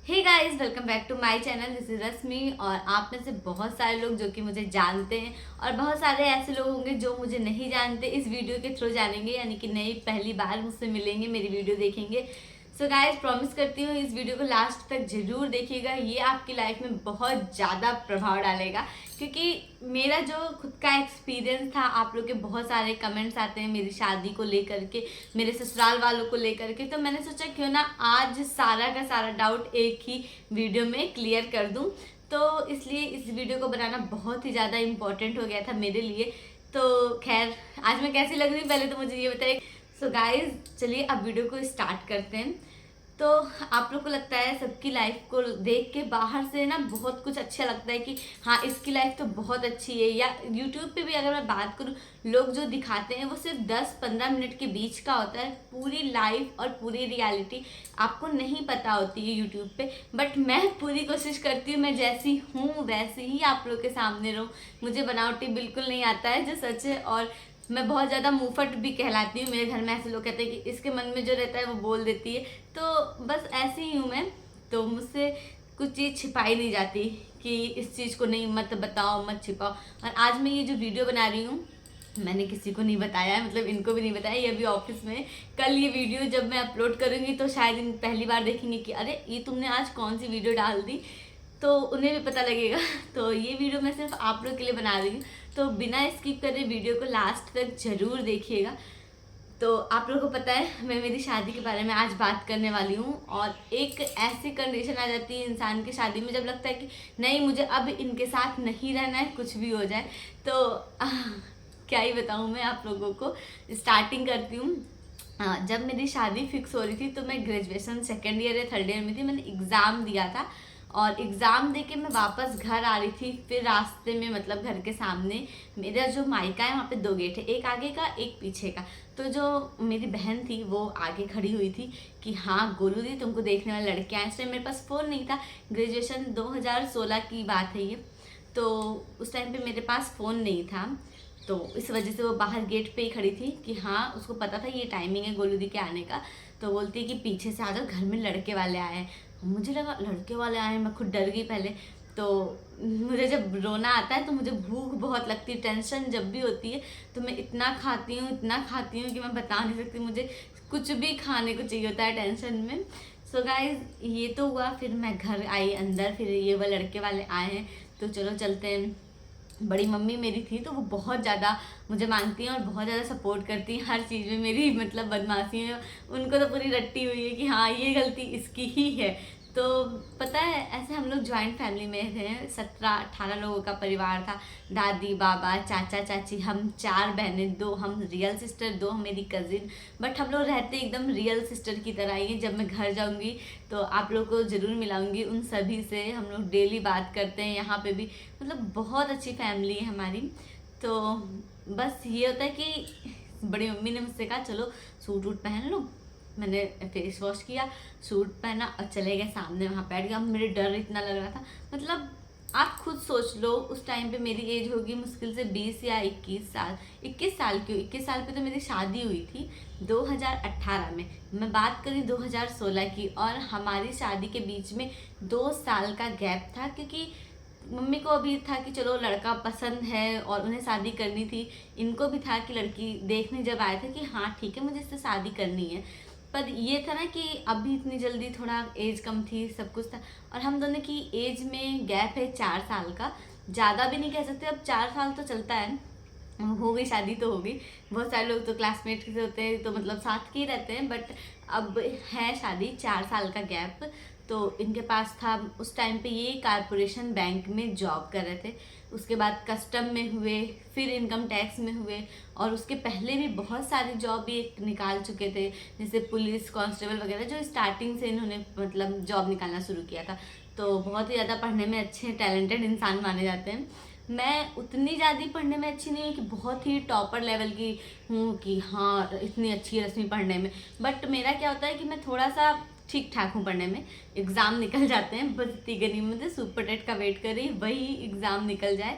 Hey guys, welcome back to my channel. This is Rashmi. और आप में से बहुत सारे लोग जो कि मुझे जानते हैं और बहुत सारे ऐसे लोग होंगे जो मुझे नहीं जानते, इस वीडियो के थ्रू जानेंगे, यानी कि नई पहली बार मुझसे मिलेंगे, मेरी वीडियो देखेंगे। सो गाइस, प्रॉमिस करती हूँ इस वीडियो को लास्ट तक जरूर देखिएगा। ये आपकी लाइफ में बहुत ज़्यादा प्रभाव डालेगा, क्योंकि मेरा जो खुद का एक्सपीरियंस था, आप लोग के बहुत सारे कमेंट्स आते हैं मेरी शादी को लेकर के, मेरे ससुराल वालों को लेकर के। तो मैंने सोचा क्यों ना आज सारा का सारा डाउट एक ही वीडियो में क्लियर कर दूं। तो इसलिए इस वीडियो को बनाना बहुत ही ज़्यादा इम्पोर्टेंट हो गया था मेरे लिए। तो खैर, आज मैं कैसी लग रही हूँ पहले तो मुझे ये बताइए। सो गाइज, चलिए अब वीडियो को स्टार्ट करते हैं। तो आप लोग को लगता है सबकी लाइफ को देख के बाहर से ना बहुत कुछ अच्छा लगता है कि हाँ, इसकी लाइफ तो बहुत अच्छी है, या यूट्यूब पे भी अगर मैं बात करूँ, लोग जो दिखाते हैं वो सिर्फ 10-15 मिनट के बीच का होता है। पूरी लाइफ और पूरी रियलिटी आपको नहीं पता होती है यूट्यूब पे। बट मैं पूरी कोशिश करती हूँ मैं जैसी हूँ वैसे ही आप लोग के सामने रहूँ। मुझे बनावटी बिल्कुल नहीं आता है, जो सच है। और मैं बहुत ज़्यादा मुंहफट भी कहलाती हूँ। मेरे घर में ऐसे लोग कहते हैं कि इसके मन में जो रहता है वो बोल देती है। तो बस ऐसी ही हूँ मैं। तो मुझसे कुछ चीज़ छिपाई नहीं जाती कि इस चीज़ को नहीं, मत बताओ, मत छिपाओ। और आज मैं ये जो वीडियो बना रही हूँ, मैंने किसी को नहीं बताया है, मतलब इनको भी नहीं बताया। ये अभी ऑफिस में, कल ये वीडियो जब मैं अपलोड करूँगी तो शायद इन पहली बार देखेंगे कि अरे ये तुमने आज कौन सी वीडियो डाल दी, तो उन्हें भी पता लगेगा। तो ये वीडियो मैं सिर्फ आप लोग के लिए बना रही हूँ, तो बिना स्किप करे वीडियो को लास्ट तक जरूर देखिएगा। तो आप लोगों को पता है मैं मेरी शादी के बारे में आज बात करने वाली हूँ। और एक ऐसी कंडीशन आ जाती है इंसान की शादी में जब लगता है कि नहीं, मुझे अब इनके साथ नहीं रहना है, कुछ भी हो जाए। तो क्या ही बताऊँ मैं आप लोगों को। स्टार्टिंग करती हूँ। जब मेरी शादी फिक्स हो रही थी तो मैं ग्रेजुएशन सेकेंड ईयर या थर्ड ईयर में थी। मैंने एग्ज़ाम दिया था और एग्ज़ाम दे के मैं वापस घर आ रही थी। फिर रास्ते में, मतलब घर के सामने मेरा जो मायका है वहाँ पे 2 गेट है, एक आगे का एक पीछे का। तो जो मेरी बहन थी वो आगे खड़ी हुई थी कि हाँ गोलू दी, तुमको देखने वाले लड़के आए। इस टाइम मेरे पास फ़ोन नहीं था, ग्रेजुएशन 2016 की बात है ये। तो उस टाइम पे मेरे पास फ़ोन नहीं था, तो इस वजह से वो बाहर गेट पे ही खड़ी थी कि हाँ, उसको पता था ये टाइमिंग है गोलू दी के आने का। तो बोलती है कि पीछे से आ जाओ, घर में लड़के वाले आए हैं। मुझे लगा लड़के वाले आए हैं, मैं खुद डर गई पहले। तो मुझे जब रोना आता है तो मुझे भूख बहुत लगती है, टेंशन जब भी होती है तो मैं इतना खाती हूँ, इतना खाती हूँ कि मैं बता नहीं सकती। मुझे कुछ भी खाने को चाहिए होता है टेंशन में। सो गाइज, ये तो हुआ। फिर मैं घर आई अंदर, फिर ये वो लड़के वाले आए हैं, तो चलो चलते हैं। बड़ी मम्मी मेरी थी तो वो बहुत ज़्यादा मुझे मानती हैं और बहुत ज़्यादा सपोर्ट करती हैं हर चीज़ में मेरी, मतलब बदमाशी में। उनको तो पूरी रट्टी हुई है कि हाँ, ये गलती इसकी ही है। तो पता है, ऐसे हम लोग जॉइंट फैमिली में थे, 17-18 लोगों का परिवार था। दादी, बाबा, चाचा, चाची, हम 4 बहनें, 2 हम रियल सिस्टर, 2 मेरी कज़िन। बट हम लोग रहते एकदम रियल सिस्टर की तरह ही। जब मैं घर जाऊंगी तो आप लोग को ज़रूर मिलाऊंगी उन सभी से। हम लोग डेली बात करते हैं यहाँ पे भी, मतलब बहुत अच्छी फैमिली है हमारी। तो बस ये होता है कि बड़ी मम्मी ने मुझसे कहा चलो सूट वूट पहन लो। मैंने फेस वॉश किया, सूट पहना और चले गए सामने, वहाँ बैठ गया। मेरे डर इतना लग रहा था, मतलब आप खुद सोच लो उस टाइम पे मेरी एज होगी मुश्किल से 20 या 21 साल। 21 साल क्यों, 21 साल पे तो मेरी शादी हुई थी 2018 में। मैं बात करी 2016 की, और हमारी शादी के बीच में 2 साल का गैप था, क्योंकि मम्मी को अभी था कि चलो लड़का पसंद है और उन्हें शादी करनी थी। इनको भी था कि लड़की देखने जब आए थे कि हाँ ठीक है, मुझे इससे शादी करनी है। पर ये था ना कि अभी इतनी जल्दी, थोड़ा एज कम थी, सब कुछ था। और हम दोनों की एज में गैप है 4 साल का, ज़्यादा भी नहीं कह सकते। अब 4 साल तो चलता है, हो गई शादी तो हो गई। बहुत सारे लोग तो क्लासमेट से होते हैं तो मतलब साथ के ही रहते हैं, बट अब है शादी, 4 साल का गैप। तो इनके पास था उस टाइम पे, ये कारपोरेशन बैंक में जॉब कर रहे थे। उसके बाद कस्टम में हुए, फिर इनकम टैक्स में हुए, और उसके पहले भी बहुत सारी जॉब भी निकाल चुके थे, जैसे पुलिस कांस्टेबल वगैरह, जो स्टार्टिंग से इन्होंने मतलब जॉब निकालना शुरू किया था। तो बहुत ही ज़्यादा पढ़ने में अच्छे, टैलेंटेड इंसान माने जाते हैं। मैं उतनी ज़्यादा पढ़ने में अच्छी नहीं हूँ कि बहुत ही टॉपर लेवल की हूँ कि हाँ इतनी अच्छी रश्मि पढ़ने में। बट मेरा क्या होता है कि मैं थोड़ा सा ठीक ठाक हूँ पढ़ने में। एग्ज़ाम निकल जाते हैं, बस इतनी गनी में सुपर टेट का वेट कर रही, वही एग्ज़ाम निकल जाए।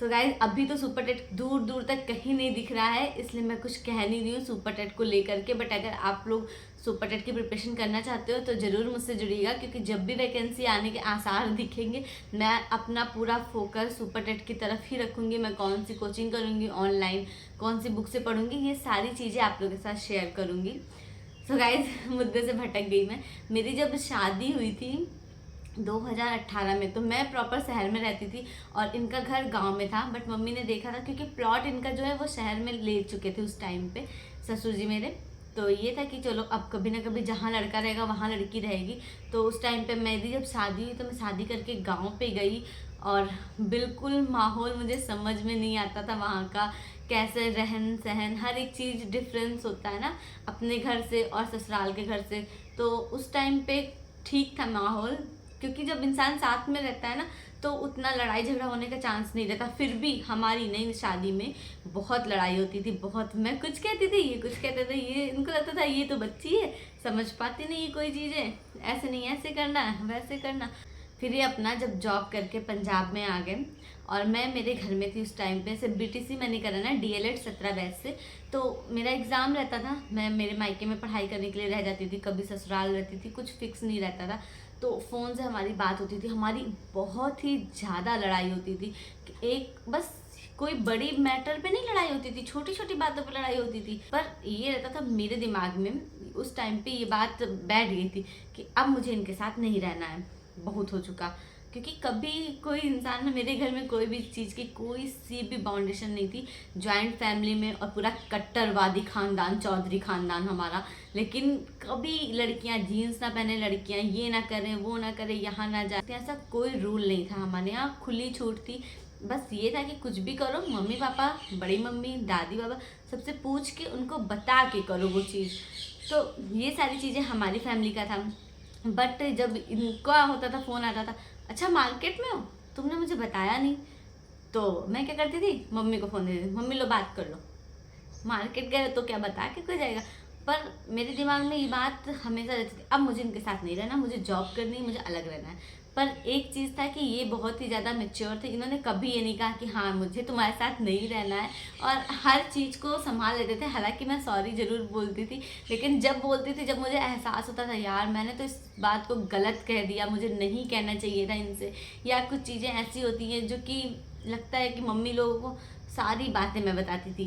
सो गाइज अभी तो सुपर टेट दूर दूर तक कहीं नहीं दिख रहा है, इसलिए मैं कुछ कह नहीं रही हूँ सुपर टेट को लेकर के। बट अगर आप लोग सुपर टेट की प्रिपरेशन करना चाहते हो तो ज़रूर मुझसे जुड़िएगा, क्योंकि जब भी वैकेंसी आने के आसार दिखेंगे मैं अपना पूरा फोकस सुपर टेट की तरफ ही रखूँगी। मैं कौन सी कोचिंग करूँगी, ऑनलाइन कौन सी बुक से पढ़ूँगी, ये सारी चीज़ें आप लोगों के साथ शेयर करूँगी। सो गाइज मुद्दे से भटक गई मैं। मेरी जब शादी हुई थी 2018 में, तो मैं प्रॉपर शहर में रहती थी और इनका घर गांव में था। बट मम्मी ने देखा था, क्योंकि प्लॉट इनका जो है वो शहर में ले चुके थे उस टाइम पे ससुर जी मेरे। तो ये था कि चलो अब कभी ना कभी जहाँ लड़का रहेगा वहाँ लड़की रहेगी। तो उस टाइम पे मेरी जब शादी हुई तो मैं शादी करके गांव पे गई और बिल्कुल माहौल मुझे समझ में नहीं आता था वहाँ का, कैसे रहन सहन, हर एक चीज़ डिफरेंस होता है ना अपने घर से और ससुराल के घर से। तो उस टाइम पे ठीक था माहौल, क्योंकि जब इंसान साथ में रहता है ना तो उतना लड़ाई झगड़ा होने का चांस नहीं रहता। फिर भी हमारी नई शादी में बहुत लड़ाई होती थी, बहुत। मैं कुछ कहती थी, ये कुछ कहते थे, ये इनको लगता था ये तो बच्ची है, समझ पाती नहीं कोई चीज़ें, ऐसे नहीं ऐसे करना है वैसे करना। फिर ये अपना जब जॉब करके पंजाब में आ गए और मैं मेरे घर में थी उस टाइम पे। सिर्फ BTC मैंने करा ना DLED 17 बैच से, तो मेरा एग्ज़ाम रहता था। मैं मेरे मायके में पढ़ाई करने के लिए रह जाती थी, कभी ससुराल रहती थी, कुछ फिक्स नहीं रहता था। तो फ़ोन से हमारी बात होती थी, हमारी बहुत ही ज़्यादा लड़ाई होती थी। एक बस कोई बड़ी मैटर पे नहीं लड़ाई होती थी, छोटी छोटी बातों पे लड़ाई होती थी। पर ये रहता था मेरे दिमाग में उस टाइम पे, ये बात बैठ गई थी कि अब मुझे इनके साथ नहीं रहना है, बहुत हो चुका। क्योंकि कभी कोई इंसान में, मेरे घर में कोई भी चीज़ की कोई सी भी बाउंडेशन नहीं थी। जॉइंट फैमिली में और पूरा कट्टरवादी खानदान, चौधरी खानदान हमारा। लेकिन कभी लड़कियां जीन्स ना पहने, लड़कियां ये ना करें वो ना करें, यहाँ ना जाए, ऐसा कोई रूल नहीं था हमारे यहाँ, खुली छूट थी। बस ये था कि कुछ भी करो, मम्मी पापा, बड़ी मम्मी, दादी बाबा सबसे पूछ के उनको बता के करो वो चीज़। तो ये सारी चीज़ें हमारी फैमिली का था। बट जब इनका होता था, फ़ोन आता था, अच्छा मार्केट में हो, तुमने मुझे बताया नहीं। तो मैं क्या करती थी, मम्मी को फ़ोन दे देती, मम्मी लो बात कर लो, मार्केट गए तो क्या बता के कोई जाएगा। पर मेरे दिमाग में ये बात हमेशा रहती थी, अब मुझे इनके साथ नहीं रहना, मुझे जॉब करनी है, मुझे अलग रहना है। पर एक चीज़ था कि ये बहुत ही ज़्यादा मैच्योर थे, इन्होंने कभी ये नहीं कहा कि हाँ मुझे तुम्हारे साथ नहीं रहना है, और हर चीज़ को संभाल लेते थे। हालांकि मैं सॉरी ज़रूर बोलती थी, लेकिन जब बोलती थी, जब मुझे एहसास होता था यार मैंने तो इस बात को गलत कह दिया, मुझे नहीं कहना चाहिए था इनसे, या कुछ चीज़ें ऐसी होती हैं जो कि लगता है कि मम्मी लोगों को सारी बातें मैं बताती थी।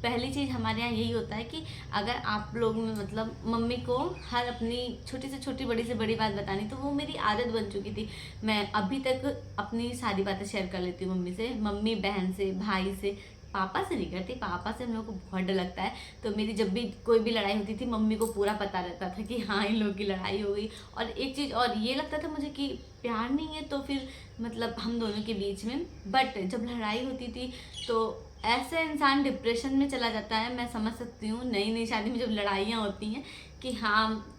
पहली चीज़ हमारे यहाँ यही होता है कि अगर आप लोग में मतलब मम्मी को हर अपनी छोटी से छोटी, बड़ी से बड़ी बात बतानी, तो वो मेरी आदत बन चुकी थी। मैं अभी तक अपनी सारी बातें शेयर कर लेती हूँ मम्मी से, मम्मी बहन से, भाई से। पापा से नहीं करती, पापा से हम लोग को बहुत डर लगता है। तो मेरी जब भी कोई भी लड़ाई होती थी, मम्मी को पूरा पता रहता था कि हाँ इन लोगों की लड़ाई हो गई। और एक चीज़ और ये लगता था मुझे कि प्यार नहीं है तो फिर मतलब हम दोनों के बीच में। बट जब लड़ाई होती थी तो ऐसे इंसान डिप्रेशन में चला जाता है। मैं समझ सकती हूँ, नई नई शादी में जब लड़ाइयाँ होती हैं कि हाँ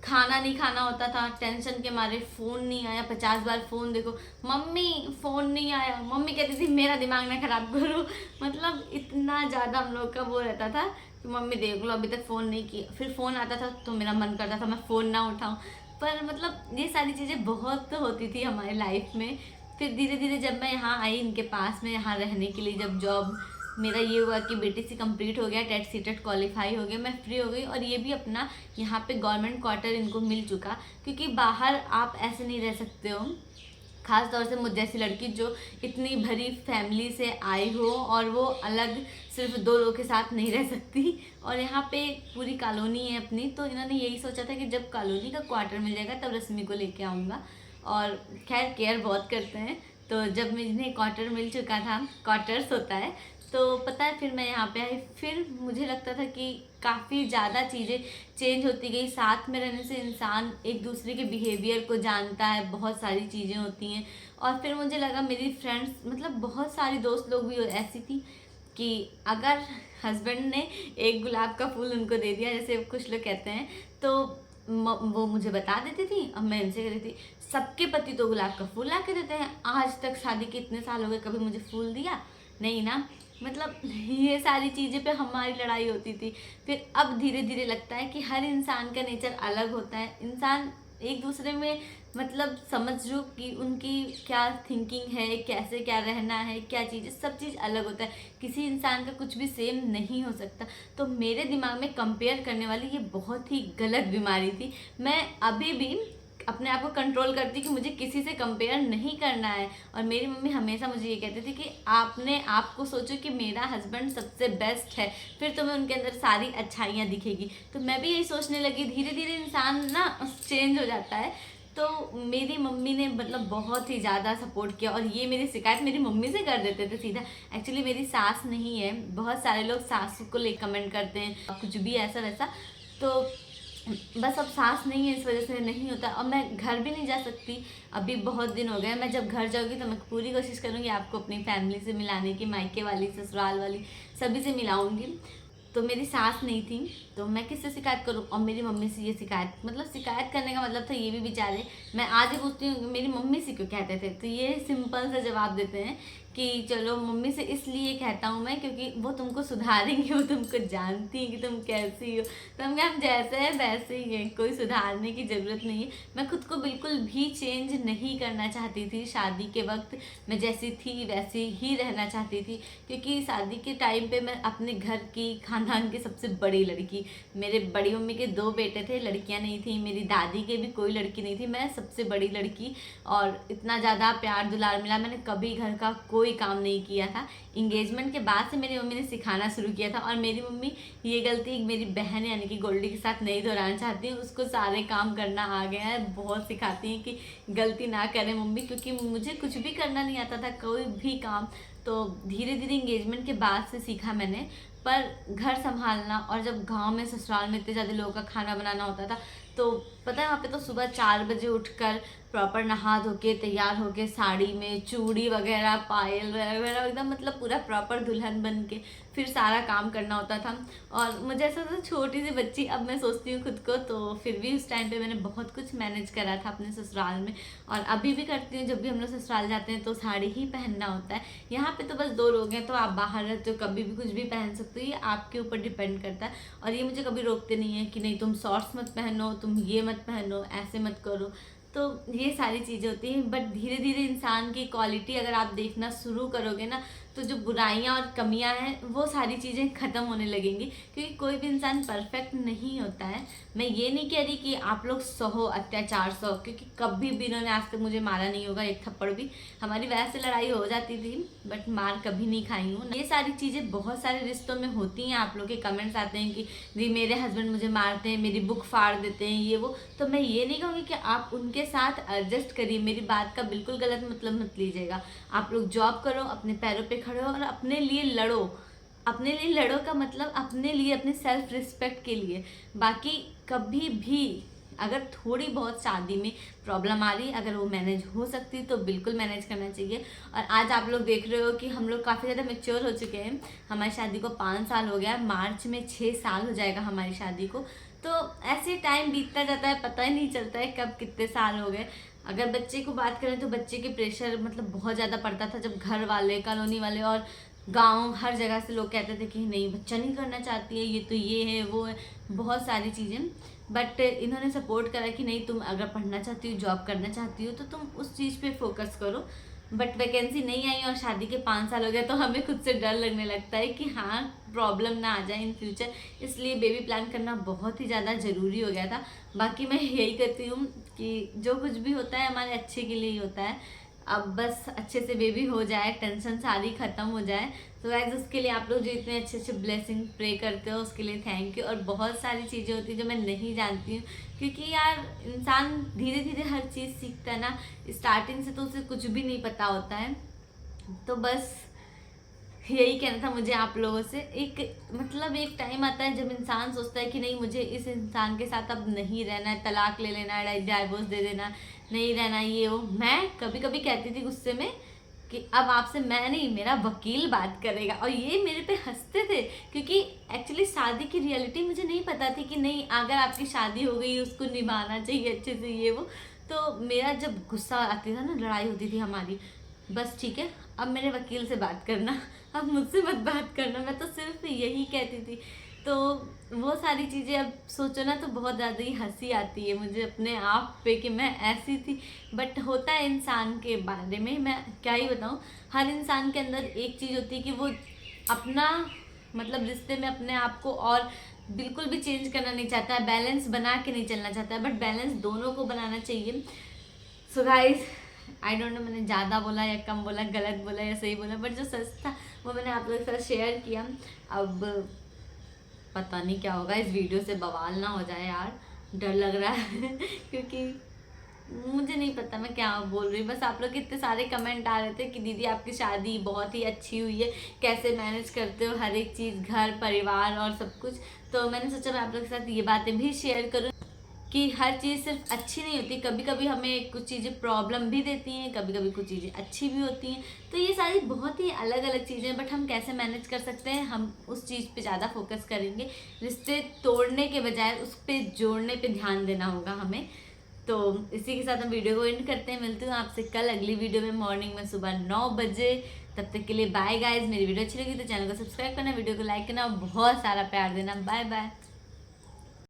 खाना नहीं खाना होता था, टेंशन के मारे फ़ोन नहीं आया, 50 बार फ़ोन देखो, मम्मी फ़ोन नहीं आया, मम्मी कहती थी मेरा दिमाग ना ख़राब करो। मतलब इतना ज़्यादा हम लोग का वो रहता था कि मम्मी देख लो अभी तक फ़ोन नहीं किया। फिर फ़ोन आता था तो मेरा मन करता था मैं फ़ोन ना उठाऊँ। पर मतलब ये सारी चीज़ें बहुत होती थी हमारी लाइफ में। फिर धीरे धीरे जब मैं यहाँ आई इनके पास में, यहाँ रहने के लिए, जब जॉब मेरा ये हुआ कि BTC कंप्लीट हो गया, टेट सीटेट क्वालिफाई हो गया, मैं फ्री हो गई, और ये भी अपना यहाँ पे गवर्नमेंट क्वार्टर इनको मिल चुका। क्योंकि बाहर आप ऐसे नहीं रह सकते हो, खास तौर से मुझ जैसी लड़की जो इतनी भरी फैमिली से आई हो और वो अलग सिर्फ 2 लोगों के साथ नहीं रह सकती। और यहाँ पे पूरी कॉलोनी है अपनी, तो इन्होंने यही सोचा था कि जब कॉलोनी का क्वार्टर मिल जाएगा तब रश्मि को लेके आऊँगा। और खैर केयर बहुत करते हैं। तो जब इन्हें क्वार्टर मिल चुका था, क्वार्टर्स होता है, तो पता है फिर मैं यहाँ पे आई। फिर मुझे लगता था कि काफ़ी ज़्यादा चीज़ें चेंज होती गई। साथ में रहने से इंसान एक दूसरे के बिहेवियर को जानता है, बहुत सारी चीज़ें होती हैं। और फिर मुझे लगा मेरी फ्रेंड्स, मतलब बहुत सारी दोस्त लोग भी ऐसी थी कि अगर हस्बैंड ने एक गुलाब का फूल उनको दे दिया, जैसे कुछ लोग कहते हैं, तो वो मुझे बता देती थी। अब मैं इनसे कहती थी सबके पति तो गुलाब का फूल ला के देते हैं, आज तक शादी के इतने साल हो गए कभी मुझे फूल दिया नहीं ना। मतलब ये सारी चीज़ें पे हमारी लड़ाई होती थी। फिर अब धीरे धीरे लगता है कि हर इंसान का नेचर अलग होता है। इंसान एक दूसरे में मतलब समझ लो कि उनकी क्या थिंकिंग है, कैसे क्या रहना है, क्या चीज़, सब चीज़ अलग होता है। किसी इंसान का कुछ भी सेम नहीं हो सकता। तो मेरे दिमाग में कंपेयर करने वाली ये बहुत ही गलत बीमारी थी। मैं अभी भी अपने आप को कंट्रोल करती कि मुझे किसी से कंपेयर नहीं करना है। और मेरी मम्मी हमेशा मुझे ये कहती थी कि आपने आपको सोचो कि मेरा हस्बैंड सबसे बेस्ट है, फिर तुम्हें उनके अंदर सारी अच्छाइयाँ दिखेगी। तो मैं भी यही सोचने लगी। धीरे धीरे इंसान ना चेंज हो जाता है। तो मेरी मम्मी ने मतलब बहुत ही ज़्यादा सपोर्ट किया। और ये मेरी शिकायत मेरी मम्मी से कर देते थे सीधा। एक्चुअली मेरी सास नहीं है। बहुत सारे लोग सास को ले कमेंट करते हैं कुछ भी ऐसा वैसा, तो बस अब सास नहीं है इस वजह से नहीं होता। और मैं घर भी नहीं जा सकती, अभी बहुत दिन हो गए। मैं जब घर जाऊँगी तो मैं पूरी कोशिश करूँगी आपको अपनी फैमिली से मिलाने की, मायके वाली, ससुराल वाली, सभी से मिलाऊँगी। तो मेरी सास नहीं थी, तो मैं किससे शिकायत करूँ? और मेरी मम्मी से ये शिकायत, मतलब शिकायत करने का मतलब था ये भी बेचारे, मैं आज ही पूछती हूँ मेरी मम्मी से क्यों कहते थे, तो ये सिंपल सा जवाब देते हैं कि चलो मम्मी से इसलिए कहता हूँ मैं क्योंकि वो तुमको सुधारेंगी, वो तुमको जानती है कि तुम कैसी हो। तो हम जैसे हैं वैसे ही हैं, कोई सुधारने की ज़रूरत नहीं है। मैं खुद को बिल्कुल भी चेंज नहीं करना चाहती थी। शादी के वक्त मैं जैसी थी वैसी ही रहना चाहती थी, क्योंकि शादी के टाइम पे मैं अपने घर की, खानदान की सबसे बड़ी लड़की, मेरे बड़ी मम्मी के 2 बेटे थे, लड़कियां नहीं थी, मेरी दादी के भी कोई लड़की नहीं थी, मैं सबसे बड़ी लड़की। और इतना ज़्यादा प्यार दुलार मिला, मैंने कभी घर का कोई काम नहीं किया था। इंगेजमेंट के बाद से मेरी मम्मी ने सिखाना शुरू किया था। और मेरी मम्मी ये गलती मेरी बहन यानी कि गोल्डी के साथ नहीं दोहराना चाहती हूँ। उसको सारे काम करना आ गया है, बहुत सिखाती हैं कि गलती ना करें मम्मी, क्योंकि मुझे कुछ भी करना नहीं आता था, कोई भी काम। तो धीरे धीरे इंगेजमेंट के बाद से सीखा मैंने। पर घर संभालना, और जब गांव में ससुराल में इतने ज़्यादा लोगों का खाना बनाना होता था, तो पता है वहाँ पे तो सुबह 4 बजे उठकर प्रॉपर नहा धो के तैयार होके साड़ी में चूड़ी वगैरह, पायल वगैरह, एकदम मतलब पूरा प्रॉपर दुल्हन बन के फिर सारा काम करना होता था। और मुझे ऐसा था छोटी सी बच्ची, अब मैं सोचती हूँ खुद को, तो फिर भी उस टाइम पे मैंने बहुत कुछ मैनेज करा था अपने ससुराल में। और अभी भी करती हूँ, जब भी हम लोग ससुराल जाते हैं तो साड़ी ही पहनना होता है। यहाँ पे तो बस 2 लोग हैं, तो आप बाहर रहते हो कभी भी कुछ भी पहन सकते हो, ये आपके ऊपर डिपेंड करता है। और ये मुझे कभी रोकते नहीं है कि नहीं तुम शॉर्ट्स मत पहनो, तुम ये मत पहनो, ऐसे मत करो। तो ये सारी चीज़ें होती हैं। बट धीरे धीरे इंसान की क्वालिटी अगर आप देखना शुरू करोगे ना, तो जो बुराइयां और कमियां हैं वो सारी चीज़ें ख़त्म होने लगेंगी, क्योंकि कोई भी इंसान परफेक्ट नहीं होता है। मैं ये नहीं कह रही कि आप लोग सहो अत्याचार सहो, क्योंकि कभी भी इन्होंने आज तक मुझे मारा नहीं होगा, एक थप्पड़ भी। हमारी वैसे लड़ाई हो जाती थी, बट मार कभी नहीं खाई हूँ। ये सारी चीज़ें बहुत सारे रिश्तों में होती हैं। आप लोग के कमेंट्स आते हैं कि जी मेरे हस्बैंड मुझे मारते हैं, मेरी बुक फाड़ देते हैं, ये वो। तो मैं ये नहीं कहूँगी कि आप उनके साथ एडजस्ट करिए, मेरी बात का बिल्कुल गलत मतलब मत लीजिएगा। आप लोग जॉब करो, अपने पैरों पे खड़े हो और अपने लिए लड़ो। अपने लिए लड़ो का मतलब अपने लिए, अपने सेल्फ रिस्पेक्ट के लिए। बाकी कभी भी अगर थोड़ी बहुत शादी में प्रॉब्लम आ रही, अगर वो मैनेज हो सकती तो बिल्कुल मैनेज करना चाहिए। और आज आप लोग देख रहे हो कि हम लोग काफ़ी ज़्यादा मैच्योर हो चुके हैं। हमारी शादी को 5 साल हो गया, मार्च में 6 साल हो जाएगा हमारी शादी को। तो ऐसे टाइम बीतता जाता है, पता ही नहीं चलता है कब कितने साल हो गए। अगर बच्चे को बात करें तो बच्चे के प्रेशर मतलब बहुत ज़्यादा पड़ता था, जब घर वाले, कॉलोनी वाले और गांव हर जगह से लोग कहते थे कि नहीं बच्चा नहीं करना चाहती है, ये तो ये है वो है, बहुत सारी चीज़ें। बट इन्होंने सपोर्ट करा कि नहीं तुम अगर पढ़ना चाहती हो, जॉब करना चाहती हो, तो तुम उस चीज़ पे फोकस करो। बट वैकेंसी नहीं आई और शादी के 5 साल हो गए, तो हमें खुद से डर लगने लगता है कि हाँ प्रॉब्लम ना आ जाए इन फ्यूचर। इसलिए बेबी प्लान करना बहुत ही ज़्यादा ज़रूरी हो गया था। बाकी मैं यही करती हूँ कि जो कुछ भी होता है हमारे अच्छे के लिए ही होता है। अब बस अच्छे से बेबी हो जाए, टेंशन सारी ख़त्म हो जाए। तो गाइस उसके लिए आप लोग जो इतने अच्छे अच्छे ब्लेसिंग प्रे करते हो उसके लिए थैंक यू। और बहुत सारी चीज़ें होती हैं जो मैं नहीं जानती हूँ, क्योंकि यार इंसान धीरे धीरे हर चीज़ सीखता है ना, स्टार्टिंग से तो उसे कुछ भी नहीं पता होता है। तो बस यही कहना था मुझे आप लोगों से। एक मतलब एक टाइम आता है जब इंसान सोचता है कि नहीं मुझे इस इंसान के साथ अब नहीं रहना है, तलाक ले लेना है, डाइवोर्स दे देना, नहीं रहना ये वो। मैं कभी कभी कहती थी गुस्से में कि अब आपसे मैं नहीं, मेरा वकील बात करेगा। और ये मेरे पे हंसते थे, क्योंकि एक्चुअली शादी की रियलिटी मुझे नहीं पता थी कि नहीं अगर आपकी शादी हो गई उसको निभाना चाहिए अच्छे से, ये वो। तो मेरा जब गुस्सा आती था ना, लड़ाई होती थी हमारी, बस ठीक है अब मेरे वकील से बात करना, अब मुझसे मत बात करना, मैं तो सिर्फ यही कहती थी। तो वो सारी चीज़ें अब सोचो ना तो बहुत ज़्यादा ही हंसी आती है मुझे अपने आप पे कि मैं ऐसी थी। बट होता है इंसान के बारे में, मैं क्या ही बताऊँ, हर इंसान के अंदर एक चीज़ होती है कि वो अपना मतलब रिश्ते में अपने आप को और बिल्कुल भी चेंज करना नहीं चाहता है, बैलेंस बना के नहीं चलना चाहता है, बट बैलेंस दोनों को बनाना चाहिए। So guys I don't know मैंने ज़्यादा बोला या कम बोला, गलत बोला या सही बोला, बट जो सच था वो मैंने आप लोगों के साथ शेयर किया। अब पता नहीं क्या होगा, इस वीडियो से बवाल ना हो जाए यार, डर लग रहा है क्योंकि मुझे नहीं पता मैं क्या बोल रही हूँ। बस आप लोग के इतने सारे कमेंट आ रहे थे कि दीदी आपकी शादी बहुत ही अच्छी हुई है, कैसे मैनेज करते हो हर एक चीज़, घर परिवार और सब कुछ। तो मैंने सोचा मैं आप लोग के साथ ये बातें भी शेयर करूँ कि हर चीज़ सिर्फ अच्छी नहीं होती, कभी कभी हमें कुछ चीज़ें प्रॉब्लम भी देती हैं, कभी कभी कुछ चीज़ें अच्छी भी होती हैं। तो ये सारी बहुत ही अलग अलग चीज़ें हैं, बट हम कैसे मैनेज कर सकते हैं, हम उस चीज़ पे ज़्यादा फोकस करेंगे। रिश्ते तोड़ने के बजाय उस पर जोड़ने पे ध्यान देना होगा हमें। तो इसी के साथ हम वीडियो को एंड करते हैं। मिलती हूँ आपसे कल अगली वीडियो में मॉर्निंग में सुबह 9 बजे। तब तक के लिए बाय गाइज। मेरी वीडियो अच्छी लगी तो चैनल को सब्सक्राइब करना, वीडियो को लाइक करना और बहुत सारा प्यार देना। Bye bye.